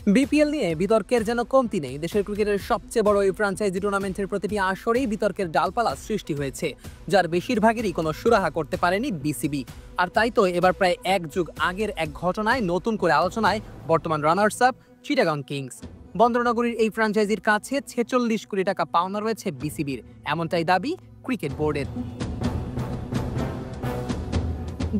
BPL নিয়ে বিতর্কের যেন কমতি নেই। দেশের ক্রিকেটের সবচেয়ে বড় এই ফ্র্যাঞ্চাইজি টুর্নামেন্টের প্রতিটি আসরেই বিতর্কের ডালপালা সৃষ্টি হয়েছে, যার বেশিরভাগেরই কোনো সুরাহা করতে পারেনি বিসিবি। আর তাই তো এবার প্রায় এক যুগ আগের এক ঘটনায় নতুন করে আলোচনায় বর্তমান রানার্স আপ চিটাগং কিংস। বন্দরনগরীর এই ফ্র্যাঞ্চাইজির কাছে 46 কোটি টাকা পাওনা রয়েছে বিসিবির, এমনটাই দাবি ক্রিকেট বোর্ডের।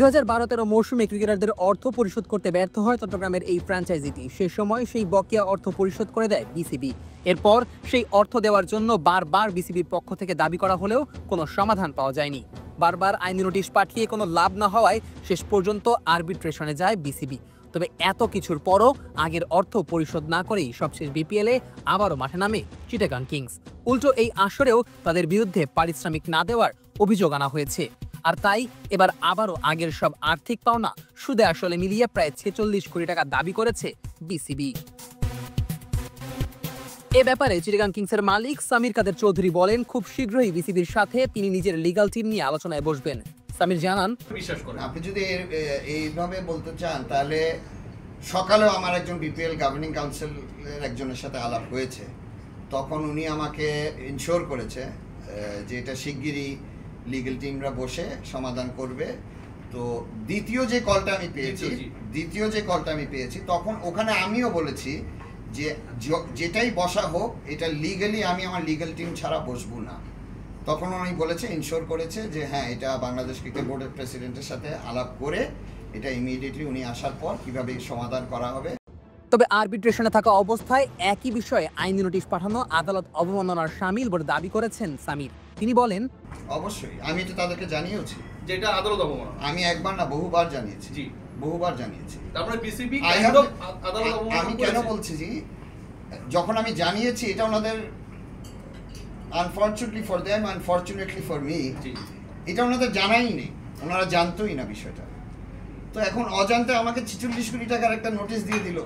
2012-13 মৌসুমে ক্রিকেটারদের অর্থ পরিশোধ করতে ব্যর্থ হয় চট্টগ্রামের এই ফ্র্যাঞ্চাইজিটি। সে সময় সেই বকেয়া অর্থ পরিশোধ করে দেয় বিসিবি। এরপর সেই অর্থ দেওয়ার জন্য বারবার বিসিবির পক্ষ থেকে দাবি করা হলেও কোনো সমাধান পাওয়া যায়নি। বারবার আইনি নোটিশ পাঠিয়ে কোনো লাভ না হওয়ায় শেষ পর্যন্ত আরবিট্রেশনে যায় বিসিবি। তবে এত কিছুর পরও আগের অর্থ পরিশোধ না করেই সবশেষ বিপিএলে আবারও মাঠে নামে চিটাগং কিংস। উল্টো এই আসরেও তাদের বিরুদ্ধে পারিশ্রমিক না দেওয়ার অভিযোগ আনা হয়েছে। আর তাই এবার আবারও আগের সব আর্থিক পাওনা সুদে আসলে মিলিয়ে প্রায় 46 কোটি টাকা দাবি করেছে বিসিবি। এ ব্যাপারে চিটাগং কিংসের মালিক সামির কাদের চৌধুরী বলেন, খুব শীঘ্রই বিসিবির সাথে তিনি নিজের লিগ্যাল টিম নিয়ে আলোচনায় বসবেন। সামির জানান, বিশ্বাস করেন আপনি যদি এইভাবে বলতে চান তাহলে সকালেও আমার একজন বিপিএল গভর্নিং কাউন্সিলের একজনের সাথে আলাপ হয়েছে। তখন উনি আমাকে ইনশিওর করেছে যে এটা শিগগিরই লিগ্যাল টিমরা বসে সমাধান করবে। তো দ্বিতীয় যে কলটা আমি পেয়েছি তখন ওখানে আমিও বলেছি যে যেটাই বসা হোক এটা লিগ্যালি আমি আমার লিগ্যাল টিম ছাড়া বসবো না। তখন উনি বলেছে, ইনশিওর করেছে যে হ্যাঁ এটা বাংলাদেশ ক্রিকেট বোর্ডের প্রেসিডেন্টের সাথে আলাপ করে এটা ইমিডিয়েটলি উনি আসার পর কিভাবে সমাধান করা হবে। তবে আরবিট্রেশনে থাকা অবস্থায় একই বিষয়ে আইনি নোটিশ পাঠানো আদালত অবমাননার শামিল বলে দাবি করেছেন সামির। তিনি বলেন, অবশ্যই আমি তো তাদেরকে জানিয়েছি যে এটা আদালত অবমাননা। আমি একবার না বহুবার জানিয়েছি। জি, বহুবার জানিয়েছি। তারপরে বিসিবি আদালত অবমাননা। আমি কেন বলছি জি, যখন আমি জানিয়েছি এটা ওনাদের unfortunately for them unfortunately for me এটা ওনাদের জানাই নেই, ওনারা জানতোই না বিষয়টা। তো এখন অজান্তে আমাকে 46 কোটি টাকার একটা নোটিশ দিয়ে দিল।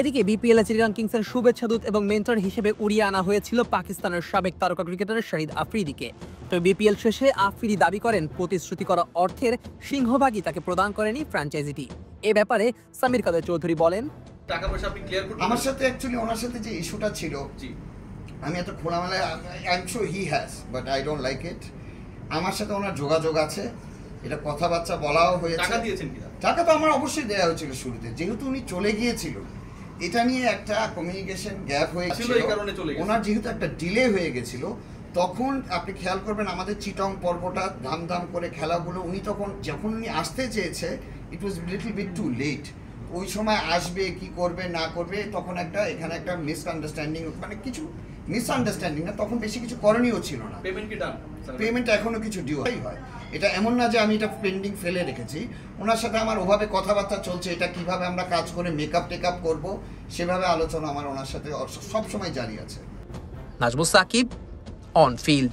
এদিকে বিপিএল চিটাগং কিংসের শুভেচ্ছা দূত এবং মেন্টর হিসেবে উড়িয়ে আনা হয়েছিল পাকিস্তানের সাবেক তারকা ক্রিকেটার শাহিদ আফ্রিদিকে। তবে বিপিএল শেষে আফ্রিদি দাবি করেন প্রতিশ্রুতি করা অর্থের সিংহভাগই তাকে প্রদান করেনি ফ্র্যাঞ্চাইজিটি। এ ব্যাপারে সামির কাদের চৌধুরী বলেন, টাকা পয়সা আপনি ক্লিয়ার করতে আমার সাথে অ্যাকচুয়ালি ওনার সাথে যে ইস্যুটা ছিল আমি এত খোলামেলায় I am sure he has but I don't like it. আমার সাথে ওনার যোগাযোগ আছে, এটা কথাবার্তা বলাও হয়েছে। টাকা দিয়েছেন কি? টাকা তো আমার অবশ্যই দেওয়া হয়েছিল শুরুতে, যেহেতু উনি চলে গিয়েছিল এটা নিয়ে একটা কমিউনিকেশন গ্যাপ হয়েছিল, ওনার যেহেতু একটা ডিলে হয়ে গেছিল। তখন আপনি খেয়াল করবেন আমাদের চিটং পর্বটা ধামধাম করে খেলাগুলো উনি যখন উনি আসতে চেয়েছে it was little bit too late. ওই সময় আসবে কি করবে না করবে তখন এখানে একটা মিসআন্ডারস্ট্যান্ডিং, মানে কিছু মিসআন্ডারস্ট্যান্ডিং না, তখন বেশি কিছু করণীয় ছিল না। পেমেন্ট এখনো কিছু ডিউ হয়, এটা এমন না যে আমি এটা পেন্ডিং ফেলে রেখেছি। ওনার সাথে আমার ওভাবে কথাবার্তা চলছে, এটা কিভাবে আমরা কাজ করে মেকআপ টেকআপ করবো সেভাবে আলোচনা আমার ওনার সাথে সবসময় জারি আছে। Najmus Sakib, on field.